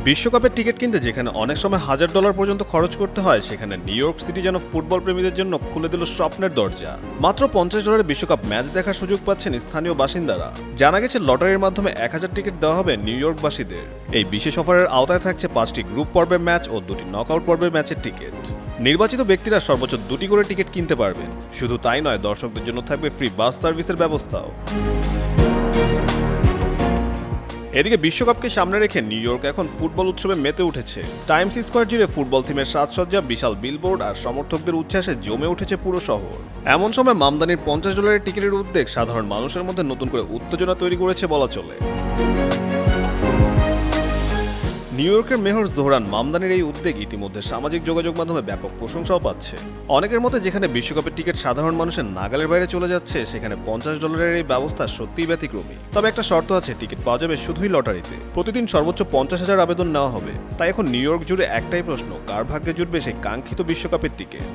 বিশ্বকাপের টিকিট কিনতে যেখানে অনেক সময় $1000 পর্যন্ত খরচ করতে হয়, সেখানে নিউ ইয়র্ক সিটি যেন ফুটবল প্রেমীদের জন্য খুলে দিল স্বপ্নের দরজা। মাত্র $50 বিশ্বকাপ ম্যাচ দেখার সুযোগ পাচ্ছেন স্থানীয় বাসিন্দারা। জানা গেছে লটারির মাধ্যমে 1000 টিকিট দেওয়া হবে নিউ ইয়র্কবাসীদের। এই বিশেষ অফারের আওতায় থাকছে 5টি গ্রুপ পর্বের ম্যাচ ও 2টি নকআউট পর্বের ম্যাচের টিকিট। নির্বাচিত ব্যক্তিরা সর্বোচ্চ 2টি করে টিকিট কিনতে পারবেন। শুধু তাই নয়, দর্শকদের জন্য থাকবে ফ্রি বাস সার্ভিসের ব্যবস্থাও। এদিকে বিশ্বকাপকে সামনে রেখে নিউ ইয়র্ক এখন ফুটবল উৎসবে মেতে উঠেছে। টাইমস স্কোয়ার জুড়ে ফুটবল থিমের সাজসজ্জা, বিশাল বিলবোর্ড আর সমর্থকদের উচ্ছ্বাসে জমে উঠেছে পুরো শহর। এমন সময় মামদানির $50 টিকিটের উদ্যোগ সাধারণ মানুষের মধ্যে নতুন করে উত্তেজনা তৈরি করেছে বলা চলে। নিউ ইয়র্কের মেয়র জোহরান মামদানির এই উদ্যোগ ইতিমধ্যে সামাজিক যোগাযোগ মাধ্যমে ব্যাপক প্রশংসাও পাচ্ছে। অনেকের মতে যেখানে বিশ্বকাপের টিকিট সাধারণ মানুষের নাগালের বাইরে চলে যাচ্ছে, সেখানে $50 এই ব্যবস্থা সত্যিই ব্যতিক্রমী। তবে একটা শর্ত আছে, টিকিট পাওয়া যাবে শুধুই লটারিতে। প্রতিদিন সর্বোচ্চ 50,000 আবেদন নেওয়া হবে। তাই এখন নিউ ইয়র্ক জুড়ে একটাই প্রশ্ন, কার ভাগ্যে জুটবে সেই কাঙ্ক্ষিত বিশ্বকাপের টিকিট।